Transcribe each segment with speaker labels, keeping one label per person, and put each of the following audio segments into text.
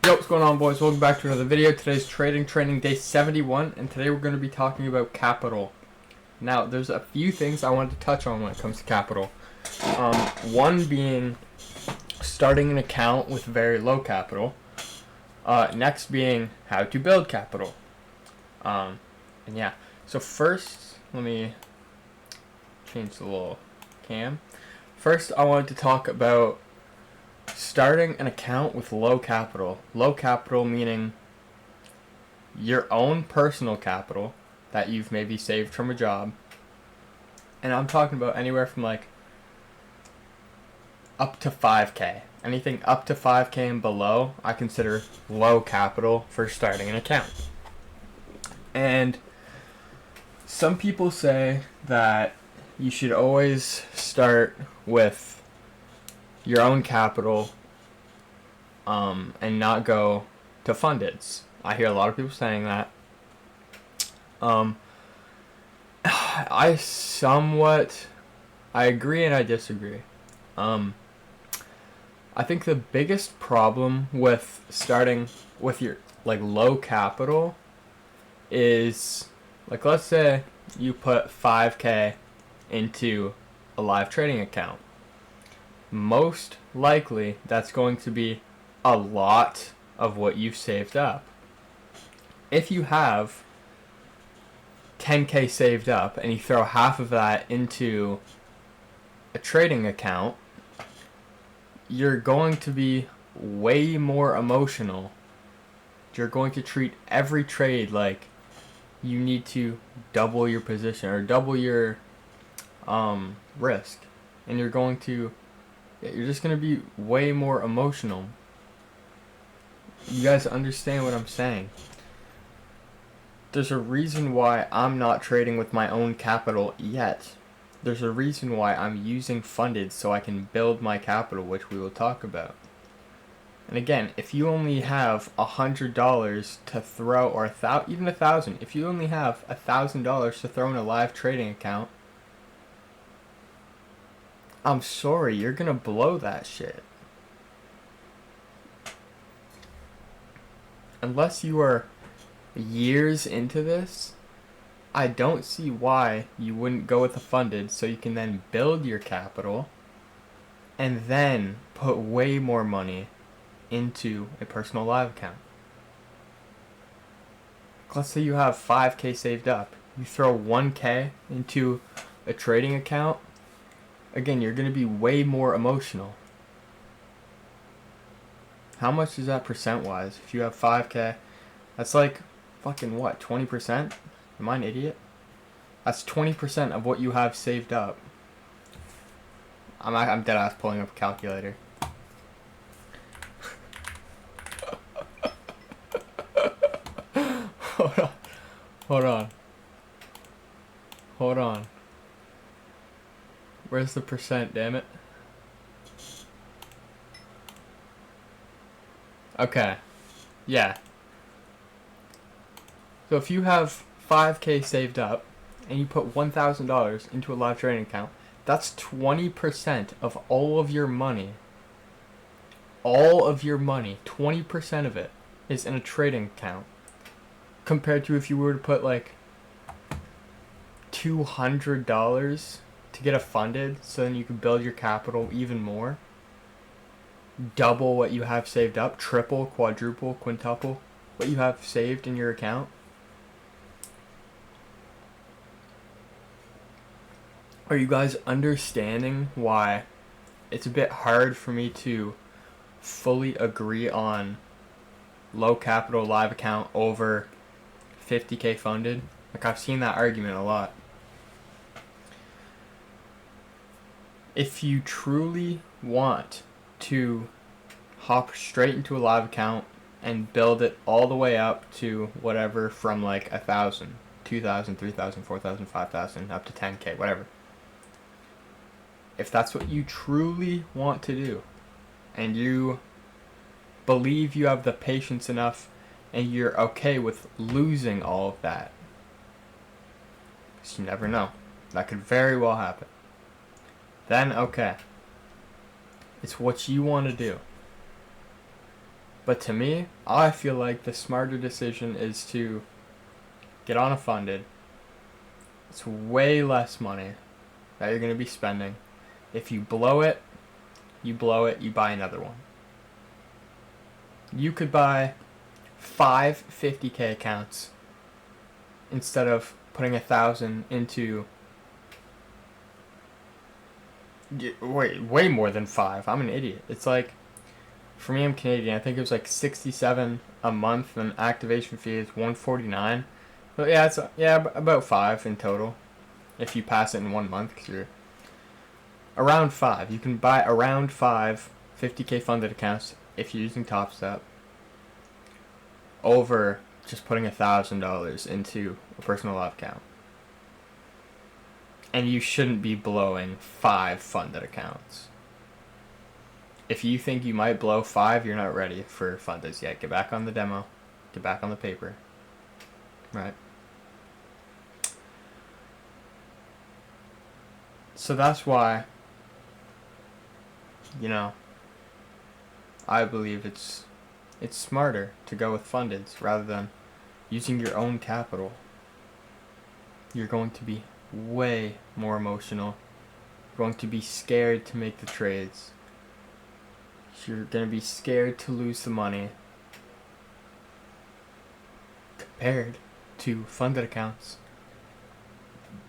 Speaker 1: Yo, what's going on, boys? Welcome back to another video. Today's training day 71, and today we're going to be talking about capital. Now, there's a few things I wanted to touch on when it comes to capital. One being starting an account with very low capital. Next being how to build capital. And yeah, so first, let me change the little cam. First, I wanted to talk about starting an account with low capital. Low capital meaning your own personal capital that you've maybe saved from a job. And I'm talking about anywhere from like up to 5K. Anything up to 5K and below, I consider low capital for starting an account. And some people say that you should always start with your own capital and not go to fundeds. I hear a lot of people saying that. I agree and I disagree. I think the biggest problem with starting with your low capital is, let's say you put 5K into a live trading account. Most likely that's going to be a lot of what you've saved up. If you have 10K saved up and you throw half of that into a trading account, you're going to be way more emotional. You're going to treat every trade like you need to double your position or double your risk, and you're just going to be way more emotional. You guys understand what I'm saying? There's a reason why I'm not trading with my own capital yet. There's a reason why I'm using funded so I can build my capital, which we will talk about. And again, if you only have $100 to throw, or even $1,000, if you only have $1,000 to throw in a live trading account, I'm sorry, you're gonna blow that shit. Unless you are years into this, I don't see why you wouldn't go with a funded so you can then build your capital and then put way more money into a personal live account. Let's say you have 5K saved up. You throw 1K into a trading account. Again, you're going to be way more emotional. How much is that percent-wise? If you have 5K, that's like fucking what, 20%? Am I an idiot? That's 20% of what you have saved up. I'm dead ass pulling up a calculator. Hold on. Where's the percent, damn it? Okay. Yeah. So if you have 5K saved up and you put $1,000 into a live trading account, that's 20% of all of your money. All of your money, 20% of it is in a trading account. Compared to if you were to put like $200 to get a funded, so then you can build your capital even more. Double what you have saved up, triple, quadruple, quintuple what you have saved in your account. Are you guys understanding why it's a bit hard for me to fully agree on low capital live account over 50K funded? Like, I've seen that argument a lot. If you truly want to hop straight into a live account and build it all the way up to whatever, from like 1,000, 2,000, 3,000, 4,000, 5,000, up to 10K, whatever. If that's what you truly want to do, and you believe you have the patience enough, and you're okay with losing all of that, because you never know, that could very well happen, then okay. It's what you want to do. But to me, I feel like the smarter decision is to get on a funded. It's way less money that you're going to be spending. If you blow it, you buy another one. You could buy 5 50K accounts instead of putting 1,000 into way more than 5. I'm an idiot. It's like, for me, I'm Canadian. I think it was like 67 a month, and activation fee is 149. But yeah, it's about 5 in total if you pass it in 1 month, because you're around 5. You can buy around 5 50K funded accounts if you're using TopStep over just putting $1,000 into a personal live account. And you shouldn't be blowing 5 funded accounts. If you think you might blow 5, you're not ready for fundeds yet. Get back on the demo. Get back on the paper. Right? So that's why, I believe it's smarter to go with fundeds rather than using your own capital. You're going to be way more emotional. You're going to be scared to make the trades. You're going to be scared to lose the money compared to funded accounts.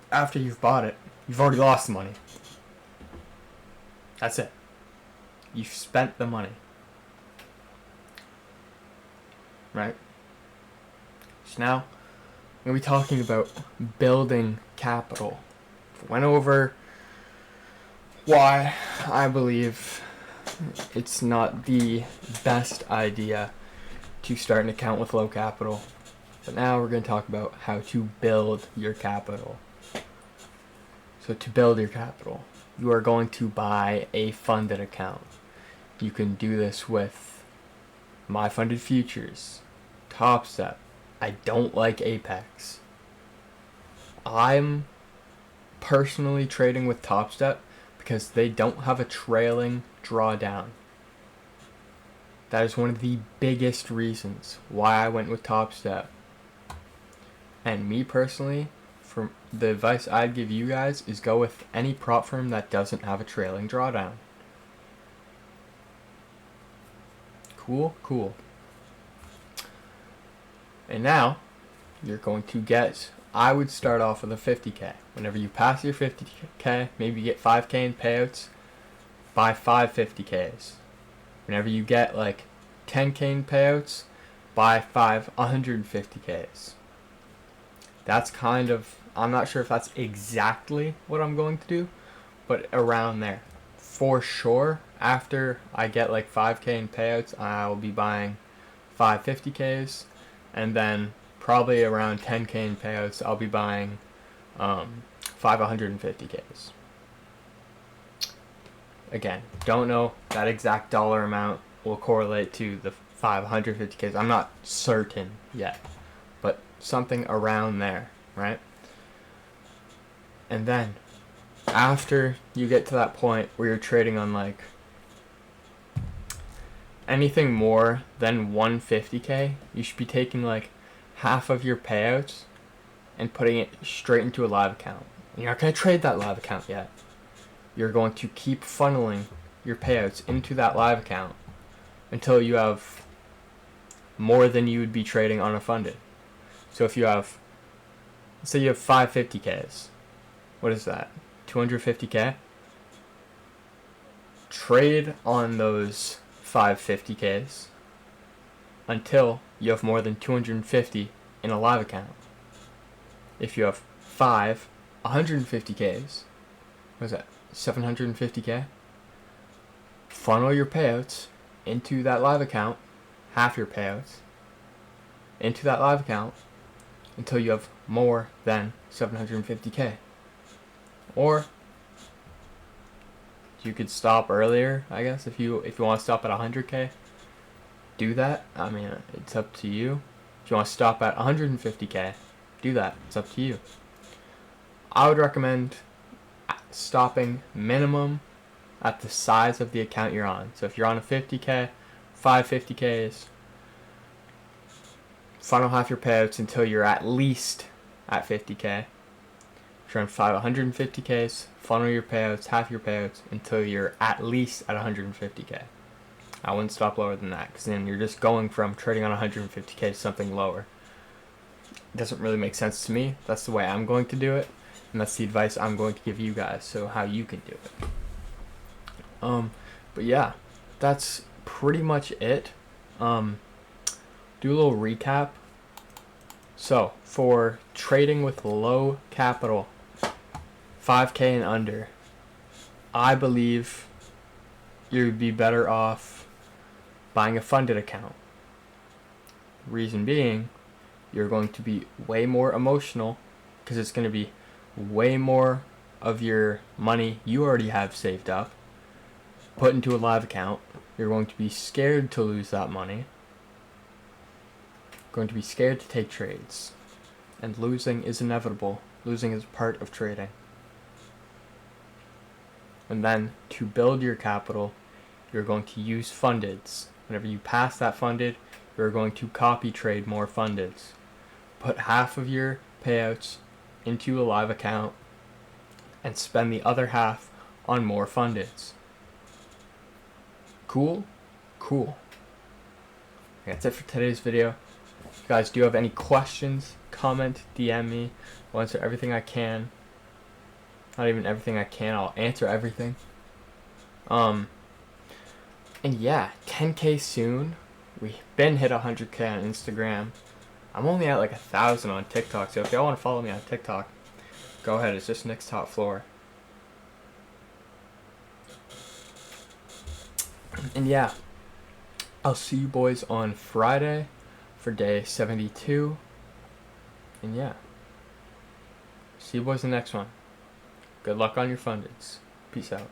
Speaker 1: After you've bought it, you've already lost the money. That's it. You've spent the money. Right? So now, I'm going to be talking about building capital. Went over why I believe it's not the best idea to start an account with low capital. But now we're going to talk about how to build your capital. So to build your capital, you are going to buy a funded account. You can do this with My Funded Futures, TopStep. I don't like Apex. I'm personally trading with TopStep because they don't have a trailing drawdown. That is one of the biggest reasons why I went with TopStep. And me personally, for the advice I'd give you guys is go with any prop firm that doesn't have a trailing drawdown. Cool. And now, you're going to get, I would start off with a 50K. Whenever you pass your 50K, maybe you get 5K in payouts, buy 5 50Ks. Whenever you get like 10K in payouts, buy 5 150Ks. That's kind of, I'm not sure if that's exactly what I'm going to do, but around there. For sure, after I get like 5K in payouts, I'll be buying 5 50Ks, and then probably around 10K in payouts, I'll be buying 5 150Ks. Again, don't know that exact dollar amount will correlate to the 5 150Ks. I'm not certain yet, but something around there, right? And then, after you get to that point where you're trading on like anything more than 150K, you should be taking like half of your payouts and putting it straight into a live account. And you're not going to trade that live account yet. You're going to keep funneling your payouts into that live account until you have more than you would be trading on a funded. So if you have, let's say you have 5 50Ks. What is that? 250K? Trade on those 5 50Ks until you have more than 250 in a live account. If you have 5 150Ks, what is that? 750K? Funnel your payouts into that live account, half your payouts, into that live account until you have more than 750K. Or you could stop earlier, I guess, if you want to stop at 100K. Do that. I mean, it's up to you. If you want to stop at 150K, do that. It's up to you. I would recommend stopping minimum at the size of the account you're on. So if you're on a 50K, 5 50Ks. Funnel half your payouts until you're at least at 50K. If you're on 150Ks, funnel your payouts, half your payouts, until you're at least at 150K. I wouldn't stop lower than that, because then you're just going from trading on 150K to something lower. It doesn't really make sense to me. That's the way I'm going to do it, and that's the advice I'm going to give you guys, so how you can do it. But yeah, that's pretty much it. Do a little recap. So, for trading with low capital, 5K and under, I believe you'd be better off buying a funded account. Reason being, you're going to be way more emotional because it's going to be way more of your money you already have saved up put into a live account. You're going to be scared to lose that money. Going to be scared to take trades. And losing is inevitable. Losing is part of trading. And then, to build your capital, you're going to use fundeds. Whenever you pass that funded, you're going to copy trade more fundeds. Put half of your payouts into a live account and spend the other half on more fundeds. Cool? Cool. That's it for today's video. If you guys do have any questions, comment, DM me. I'll answer everything I can. Not even everything I can, I'll answer everything. And yeah, 10K soon. We've been hit 100K on Instagram. I'm only at like 1,000 on TikTok, so if y'all want to follow me on TikTok, go ahead. It's just Nixtopfloor. And yeah, I'll see you boys on Friday for day 72. And yeah, see you boys in the next one. Good luck on your fundeds. Peace out.